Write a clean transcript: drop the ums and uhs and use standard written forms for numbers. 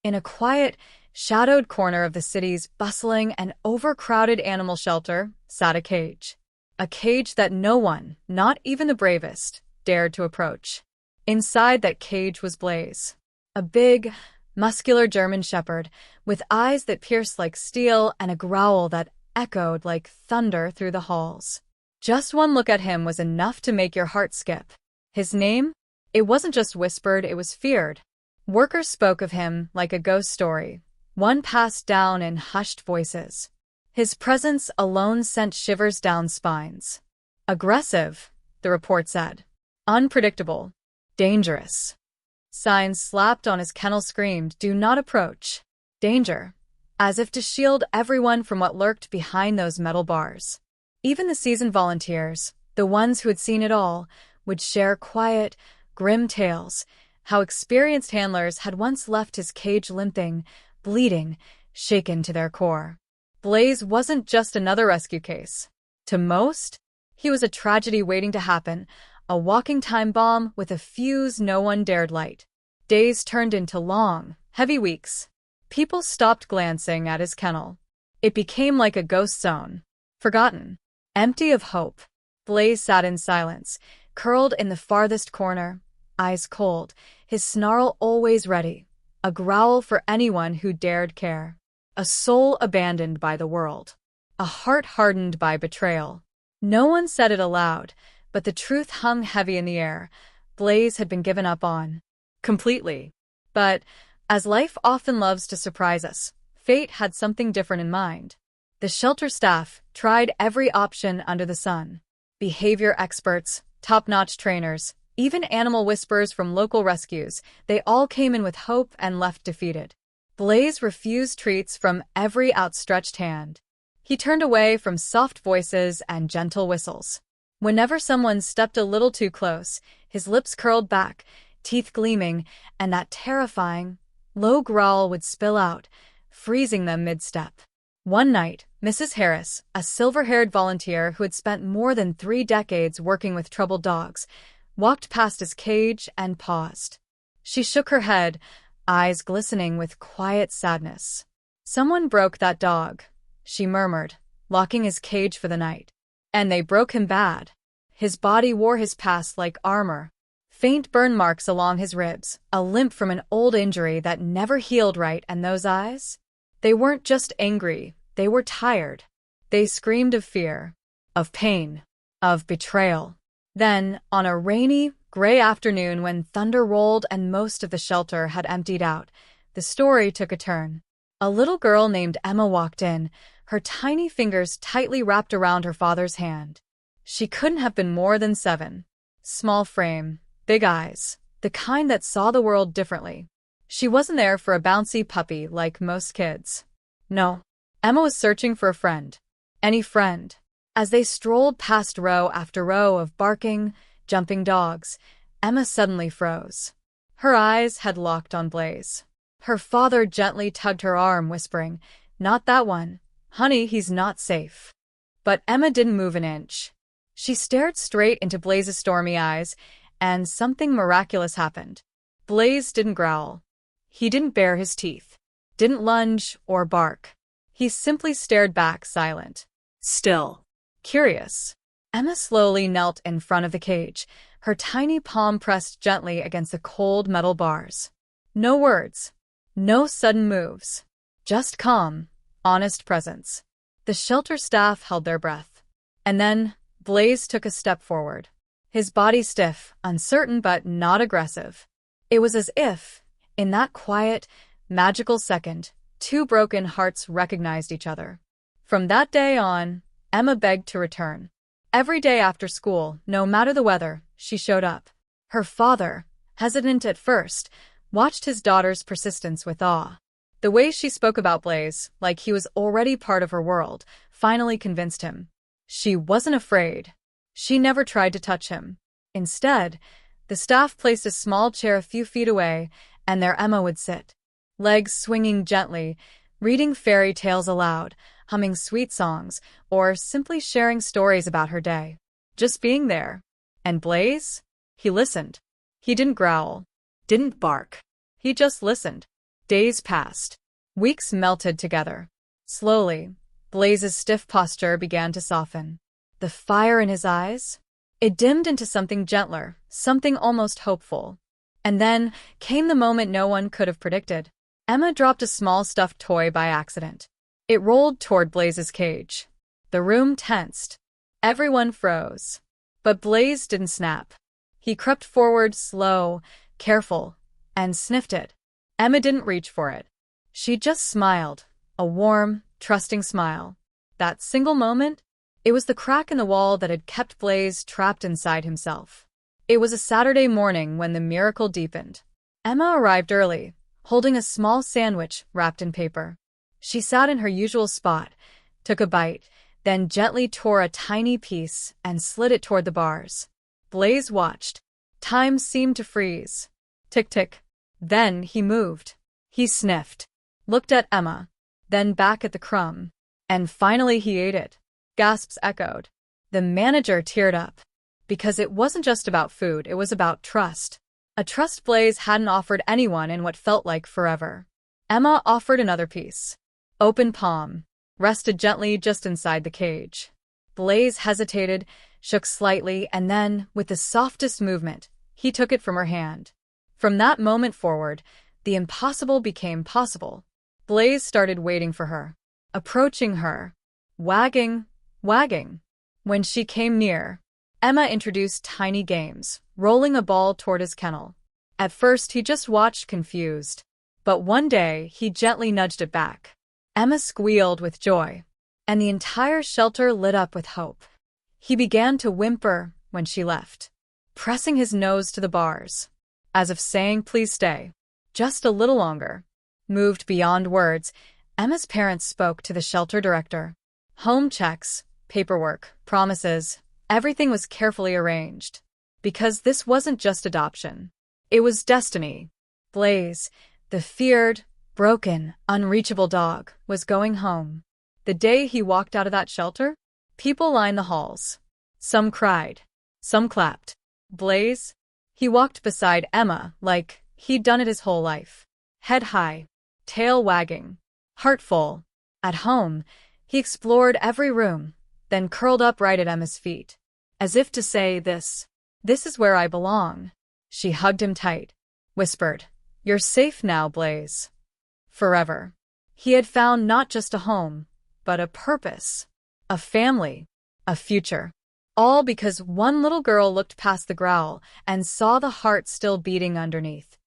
In a quiet, shadowed corner of the city's bustling and overcrowded animal shelter sat a cage. A cage that no one, not even the bravest, dared to approach. Inside that cage was Blaze, a big, muscular German shepherd with eyes that pierced like steel and a growl that echoed like thunder through the halls. Just one look at him was enough to make your heart skip. His name? It wasn't just whispered, it was feared. Workers spoke of him like a ghost story, one passed down in hushed voices. His presence alone sent shivers down spines. Aggressive, the report said. Unpredictable. Dangerous. Signs slapped on his kennel screamed, "Do not approach." Danger. As if to shield everyone from what lurked behind those metal bars. Even the seasoned volunteers, the ones who had seen it all, would share quiet, grim tales, how experienced handlers had once left his cage limping, bleeding, shaken to their core. Blaze wasn't just another rescue case. To most, he was a tragedy waiting to happen, a walking time bomb with a fuse no one dared light. Days turned into long, heavy weeks. People stopped glancing at his kennel. It became like a ghost zone. Forgotten. Empty of hope. Blaze sat in silence, curled in the farthest corner, eyes cold, his snarl always ready, a growl for anyone who dared care. A soul abandoned by the world. A heart hardened by betrayal. No one said it aloud, but the truth hung heavy in the air. Blaze had been given up on. Completely. But, as life often loves to surprise us, fate had something different in mind. The shelter staff tried every option under the sun. Behavior experts, top-notch trainers, even animal whisperers from local rescues, they all came in with hope and left defeated. Blaze refused treats from every outstretched hand. He turned away from soft voices and gentle whistles. Whenever someone stepped a little too close, his lips curled back, teeth gleaming, and that terrifying, low growl would spill out, freezing them mid-step. One night, Mrs. Harris, a silver-haired volunteer who had spent more than 3 decades working with troubled dogs, walked past his cage and paused. She shook her head, eyes glistening with quiet sadness. "Someone broke that dog," she murmured, locking his cage for the night. "And they broke him bad." His body wore his past like armor. Faint burn marks along his ribs, a limp from an old injury that never healed right, and those eyes? They weren't just angry, they were tired. They screamed of fear, of pain, of betrayal. Then, on a rainy, gray afternoon when thunder rolled and most of the shelter had emptied out, the story took a turn. A little girl named Emma walked in, her tiny fingers tightly wrapped around her father's hand. She couldn't have been more than 7. Small frame, big eyes, the kind that saw the world differently. She wasn't there for a bouncy puppy like most kids. No. Emma was searching for a friend. Any friend. As they strolled past row after row of barking, jumping dogs, Emma suddenly froze. Her eyes had locked on Blaze. Her father gently tugged her arm, whispering, "Not that one. Honey, he's not safe." But Emma didn't move an inch. She stared straight into Blaze's stormy eyes, and something miraculous happened. Blaze didn't growl. He didn't bare his teeth. Didn't lunge or bark. He simply stared back, silent. Still. Curious. Emma slowly knelt in front of the cage, her tiny palm pressed gently against the cold metal bars. No words. No sudden moves. Just calm, honest presence. The shelter staff held their breath. And then, Blaze took a step forward. His body stiff, uncertain but not aggressive. It was as if, in that quiet, magical second, 2 broken hearts recognized each other. From that day on, Emma begged to return. Every day after school, no matter the weather, she showed up. Her father, hesitant at first, watched his daughter's persistence with awe. The way she spoke about Blaze, like he was already part of her world, finally convinced him. She wasn't afraid. She never tried to touch him. Instead, the staff placed a small chair a few feet away, and there Emma would sit. Legs swinging gently, reading fairy tales aloud, humming sweet songs, or simply sharing stories about her day. Just being there. And Blaze? He listened. He didn't growl. Didn't bark. He just listened. Days passed. Weeks melted together. Slowly, Blaze's stiff posture began to soften. The fire in his eyes? It dimmed into something gentler, something almost hopeful. And then came the moment no one could have predicted. Emma dropped a small stuffed toy by accident. It rolled toward Blaze's cage. The room tensed. Everyone froze. But Blaze didn't snap. He crept forward slow, careful, and sniffed it. Emma didn't reach for it. She just smiled, a warm, trusting smile. That single moment, it was the crack in the wall that had kept Blaze trapped inside himself. It was a Saturday morning when the miracle deepened. Emma arrived early, holding a small sandwich wrapped in paper. She sat in her usual spot, took a bite, then gently tore a tiny piece and slid it toward the bars. Blaze watched. Time seemed to freeze. Tick-tick. Then he moved. He sniffed, looked at Emma, then back at the crumb, and finally he ate it. Gasps echoed. The manager teared up. Because it wasn't just about food, it was about trust. A trust Blaze hadn't offered anyone in what felt like forever. Emma offered another piece. Open palm, rested gently just inside the cage. Blaze hesitated, shook slightly, and then, with the softest movement, he took it from her hand. From that moment forward, the impossible became possible. Blaze started waiting for her, approaching her, wagging. When she came near, Emma introduced tiny games, rolling a ball toward his kennel. At first, he just watched confused, but one day he gently nudged it back. Emma squealed with joy, and the entire shelter lit up with hope. He began to whimper when she left, pressing his nose to the bars, as if saying, "Please stay. Just a little longer." Moved beyond words, Emma's parents spoke to the shelter director. Home checks, paperwork, promises, everything was carefully arranged. Because this wasn't just adoption. It was destiny. Blaze, the feared, broken, unreachable dog, was going home. The day he walked out of that shelter, people lined the halls. Some cried. Some clapped. Blaze? He walked beside Emma like he'd done it his whole life. Head high, tail wagging, heart full. At home, he explored every room, then curled up right at Emma's feet. As if to say, this is where I belong. She hugged him tight, whispered, "You're safe now, Blaze." Forever. He had found not just a home, but a purpose, a family, a future. All because one little girl looked past the growl and saw the heart still beating underneath.